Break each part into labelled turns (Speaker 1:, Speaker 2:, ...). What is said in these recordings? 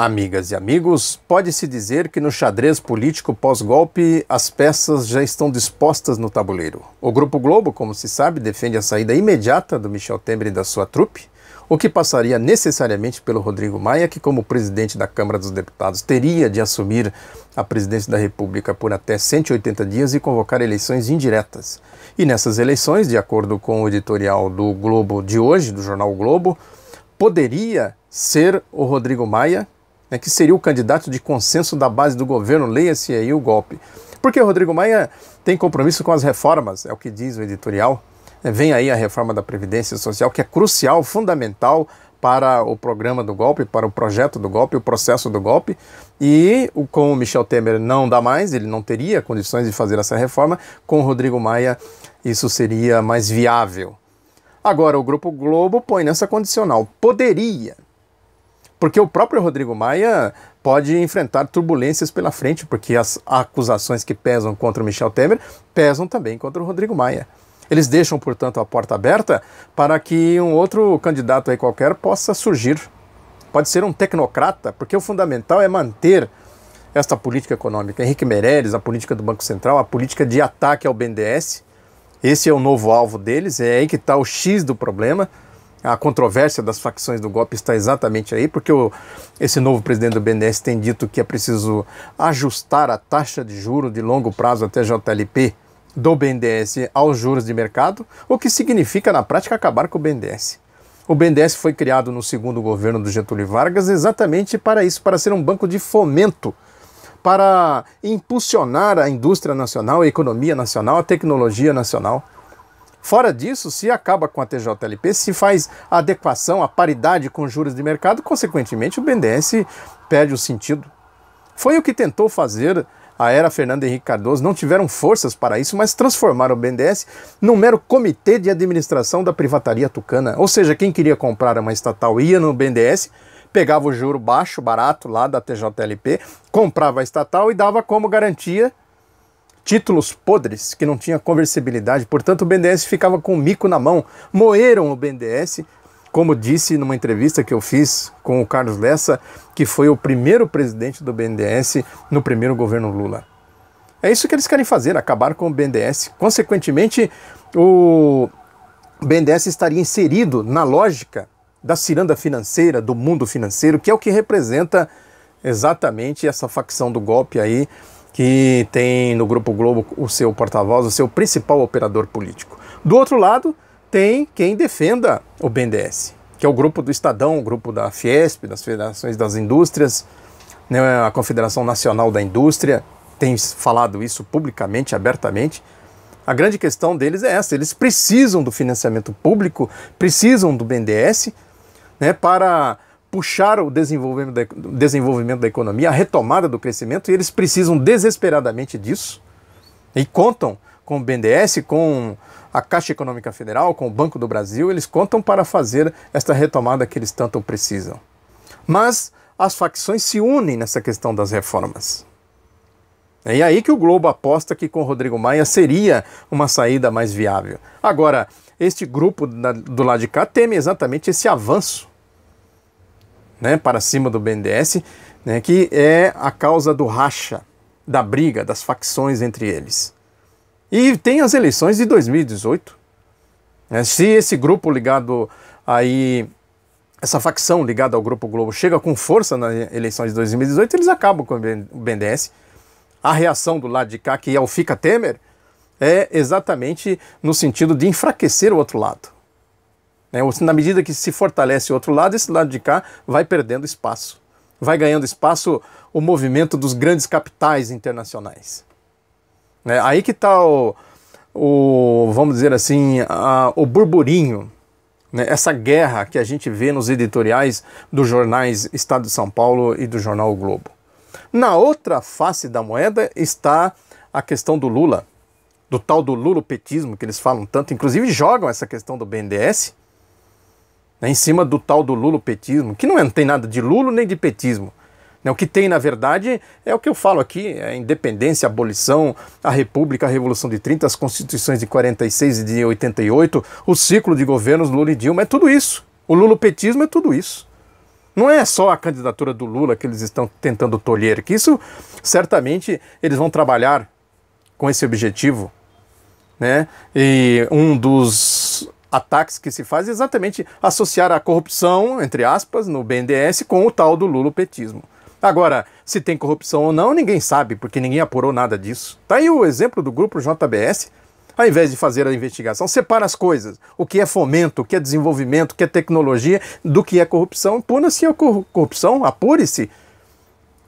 Speaker 1: Amigas e amigos, pode-se dizer que no xadrez político pós-golpe as peças já estão dispostas no tabuleiro. O Grupo Globo, como se sabe, defende a saída imediata do Michel Temer e da sua trupe, o que passaria necessariamente pelo Rodrigo Maia, que como presidente da Câmara dos Deputados teria de assumir a presidência da República por até 180 dias e convocar eleições indiretas. E nessas eleições, de acordo com o editorial do Globo de hoje, do jornal o Globo, poderia ser o Rodrigo Maia, que seria o candidato de consenso da base do governo, leia-se aí o golpe. Porque o Rodrigo Maia tem compromisso com as reformas, é o que diz o editorial. Vem aí a reforma da Previdência Social, que é crucial, fundamental para o programa do golpe, para o projeto do golpe, o processo do golpe. E com o Michel Temer não dá mais, ele não teria condições de fazer essa reforma. Com o Rodrigo Maia isso seria mais viável. Agora o Grupo Globo põe nessa condicional, poderia. Porque o próprio Rodrigo Maia pode enfrentar turbulências pela frente, porque as acusações que pesam contra o Michel Temer pesam também contra o Rodrigo Maia. Eles deixam, portanto, a porta aberta para que um outro candidato aí qualquer possa surgir. Pode ser um tecnocrata, porque o fundamental é manter esta política econômica. Henrique Meirelles, a política do Banco Central, a política de ataque ao BNDES. Esse é o novo alvo deles, é aí que está o X do problema. A controvérsia das facções do golpe está exatamente aí, porque esse novo presidente do BNDES tem dito que é preciso ajustar a taxa de juros de longo prazo, até JLP, do BNDES aos juros de mercado, o que significa, na prática, acabar com o BNDES. O BNDES foi criado no segundo governo do Getúlio Vargas exatamente para isso, para ser um banco de fomento, para impulsionar a indústria nacional, a economia nacional, a tecnologia nacional. Fora disso, se acaba com a TJLP, se faz a adequação, a paridade com juros de mercado, consequentemente o BNDES perde o sentido. Foi o que tentou fazer a era Fernando Henrique Cardoso, não tiveram forças para isso, mas transformaram o BNDES num mero comitê de administração da privataria tucana. Ou seja, quem queria comprar uma estatal ia no BNDES, pegava o juro baixo, barato lá da TJLP, comprava a estatal e dava como garantia títulos podres, que não tinha conversibilidade, portanto o BNDES ficava com o mico na mão. Moeram o BNDES, como disse numa entrevista que eu fiz com o Carlos Lessa, que foi o primeiro presidente do BNDES no primeiro governo Lula. É isso que eles querem fazer, acabar com o BNDES. Consequentemente, o BNDES estaria inserido na lógica da ciranda financeira, do mundo financeiro, que é o que representa exatamente essa facção do golpe aí, que tem no Grupo Globo o seu porta-voz, o seu principal operador político. Do outro lado, tem quem defenda o BNDES, que é o grupo do Estadão, o grupo da Fiesp, das Federações das Indústrias, né, a Confederação Nacional da Indústria, tem falado isso publicamente, abertamente. A grande questão deles é essa, eles precisam do financiamento público, precisam do BNDES, né, para puxar o desenvolvimento da economia, a retomada do crescimento, e eles precisam desesperadamente disso, e contam com o BNDES, com a Caixa Econômica Federal, com o Banco do Brasil, eles contam para fazer esta retomada que eles tanto precisam. Mas as facções se unem nessa questão das reformas. É aí que o Globo aposta que com o Rodrigo Maia seria uma saída mais viável. Agora, este grupo do lado de cá teme exatamente esse avanço, né, para cima do BNDES, né, que é a causa do racha, da briga, das facções entre eles. E tem as eleições de 2018. Né, se esse grupo ligado aí, essa facção ligada ao Grupo Globo chega com força nas eleições de 2018, eles acabam com o BNDES. A reação do lado de cá, que é o Fica Temer, é exatamente no sentido de enfraquecer o outro lado. Na medida que se fortalece o outro lado, esse lado de cá vai perdendo espaço. Vai ganhando espaço o movimento dos grandes capitais internacionais. Aí que está vamos dizer assim, o burburinho, né? Essa guerra que a gente vê nos editoriais dos jornais Estado de São Paulo e do jornal O Globo. Na outra face da moeda está a questão do Lula, do tal do lulopetismo que eles falam tanto, inclusive jogam essa questão do BNDES, em cima do tal do lulopetismo, que não tem nada de lulo nem de petismo. O que tem, na verdade, é o que eu falo aqui, a independência, a abolição, a república, a revolução de 30, as constituições de 46 e de 88, o ciclo de governos Lula e Dilma, é tudo isso. O lulopetismo é tudo isso. Não é só a candidatura do Lula que eles estão tentando tolher, que isso certamente eles vão trabalhar com esse objetivo, né? E um dos ataques que se faz é exatamente associar a corrupção, entre aspas, no BNDES com o tal do lulopetismo. Agora, se tem corrupção ou não, ninguém sabe, porque ninguém apurou nada disso. Tá aí o exemplo do grupo JBS. Ao invés de fazer a investigação, separa as coisas. O que é fomento, o que é desenvolvimento, o que é tecnologia, do que é corrupção. Puna-se a corrupção, apure-se.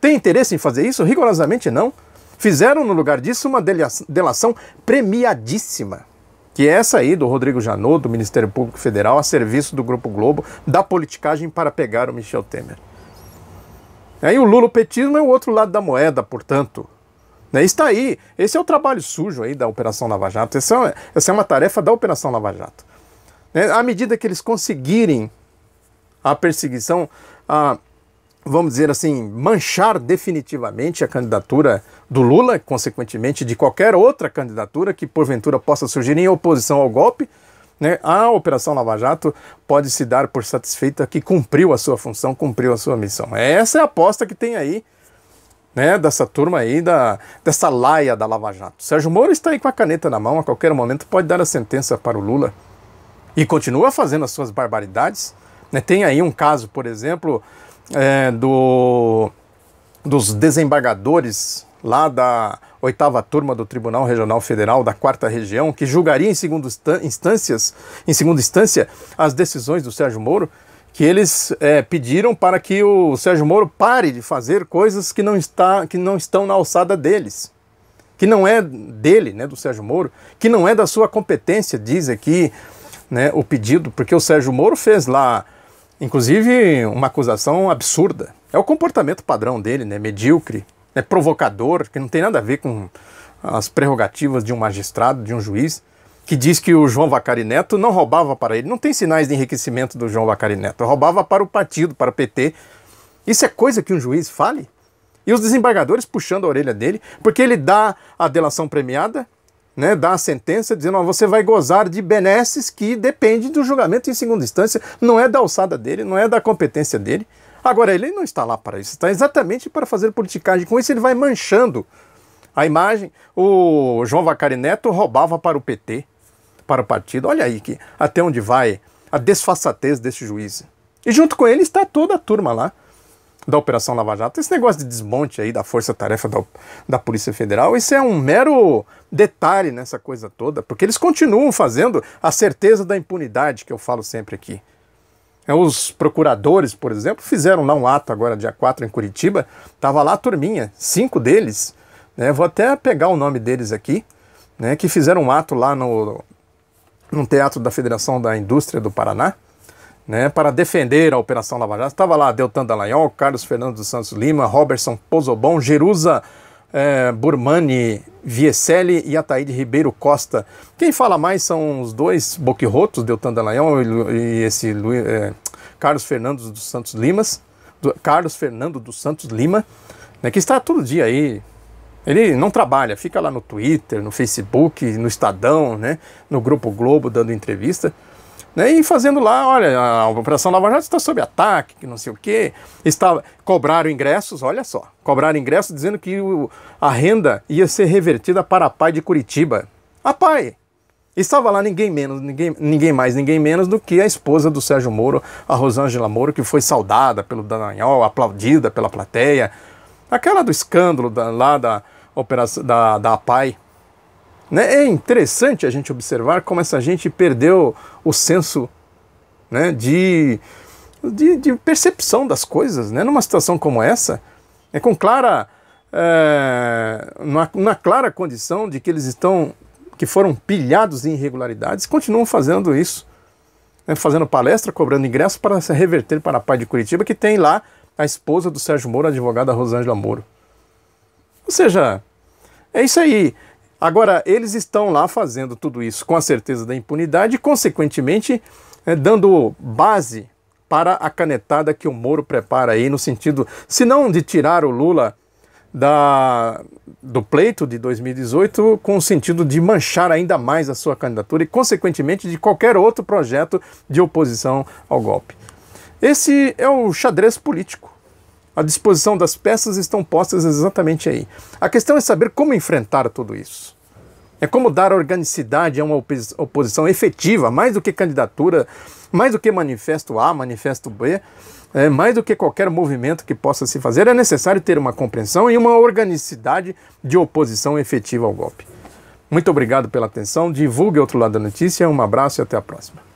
Speaker 1: Tem interesse em fazer isso? Rigorosamente não. Fizeram no lugar disso uma delação premiadíssima, que é essa aí do Rodrigo Janot, do Ministério Público Federal, a serviço do Grupo Globo, da politicagem para pegar o Michel Temer. Aí o lulopetismo é o outro lado da moeda, portanto. Está aí, esse é o trabalho sujo aí da Operação Lava Jato, essa é uma tarefa da Operação Lava Jato. À medida que eles conseguirem a perseguição, vamos dizer assim, manchar definitivamente a candidatura do Lula, consequentemente de qualquer outra candidatura que porventura possa surgir em oposição ao golpe, né, a Operação Lava Jato pode se dar por satisfeita que cumpriu a sua função, cumpriu a sua missão. Essa é a aposta que tem aí, né, dessa turma aí, dessa laia da Lava Jato. Sérgio Moro está aí com a caneta na mão, a qualquer momento pode dar a sentença para o Lula. E continua fazendo as suas barbaridades. Né? Tem aí um caso, por exemplo, dos desembargadores lá da 8ª turma do Tribunal Regional Federal da 4ª Região, que julgaria em segunda instância as decisões do Sérgio Moro, que eles pediram para que o Sérgio Moro pare de fazer coisas que não estão na alçada deles, que não é dele, né, do Sérgio Moro, que não é da sua competência, diz aqui, né, o pedido, porque o Sérgio Moro fez lá, inclusive, uma acusação absurda. É o comportamento padrão dele, né, medíocre, provocador, que não tem nada a ver com as prerrogativas de um magistrado, de um juiz, que diz que o João Vacari Neto não roubava para ele. Não tem sinais de enriquecimento do João Vacari Neto. Roubava para o partido, para o PT. Isso é coisa que um juiz fale? E os desembargadores puxando a orelha dele, porque ele dá a delação premiada, né, dá a sentença, dizendo, você vai gozar de benesses que depende do julgamento em segunda instância, não é da alçada dele, não é da competência dele. Agora, ele não está lá para isso, está exatamente para fazer politicagem. Com isso, ele vai manchando a imagem. O João Vacari Neto roubava para o PT, para o partido. Olha aí que até onde vai a desfaçatez desse juiz. E junto com ele está toda a turma lá da Operação Lava Jato. Esse negócio de desmonte aí da força-tarefa da Polícia Federal, isso é um mero detalhe nessa coisa toda, porque eles continuam fazendo a certeza da impunidade que eu falo sempre aqui. Os procuradores, por exemplo, fizeram lá um ato agora, dia 4, em Curitiba. Estava lá a turminha, 5 deles, né, vou até pegar o nome deles aqui, né, que fizeram um ato lá no Teatro da Federação da Indústria do Paraná, né, para defender a Operação Lava Jato. Estava lá Deltan Dallagnol, Carlos Fernando dos Santos Lima, Robertson Pozobon, Jerusa Burmani Vieselli e Ataíde Ribeiro Costa. Quem fala mais são os dois boquirrotos, Deltan Dallagnol e esse Carlos Fernando dos Santos Lima, né, que está todo dia aí. Ele não trabalha, fica lá no Twitter, no Facebook, no Estadão, né, no Grupo Globo dando entrevista, né, e fazendo lá, olha, a Operação Lava Jato está sob ataque, que não sei o quê, cobraram ingressos, olha só, cobraram ingressos dizendo que a renda ia ser revertida para a PAI de Curitiba. A PAI! Estava lá ninguém mais, ninguém menos do que a esposa do Sérgio Moro, a Rosângela Moro, que foi saudada pelo Dallagnol, aplaudida pela plateia, aquela do escândalo lá da operação da APAI. Né? É interessante a gente observar como essa gente perdeu o senso, né, de percepção das coisas, né? Numa situação como essa, com clara, na clara condição de que eles que foram pilhados em irregularidades, continuam fazendo isso, né? Fazendo palestra, cobrando ingresso para se reverter para a APAI de Curitiba, que tem lá a esposa do Sérgio Moro, a advogada Rosângela Moro. Ou seja, é isso aí. Agora, eles estão lá fazendo tudo isso com a certeza da impunidade e, consequentemente, dando base para a canetada que o Moro prepara aí, no sentido, se não de tirar o Lula do pleito de 2018, com o sentido de manchar ainda mais a sua candidatura e, consequentemente, de qualquer outro projeto de oposição ao golpe. Esse é o xadrez político. A disposição das peças estão postas exatamente aí. A questão é saber como enfrentar tudo isso. É como dar organicidade a uma oposição efetiva, mais do que candidatura, mais do que manifesto A, manifesto B, mais do que qualquer movimento que possa se fazer. É necessário ter uma compreensão e uma organicidade de oposição efetiva ao golpe. Muito obrigado pela atenção. Divulgue Outro Lado da Notícia. Um abraço e até a próxima.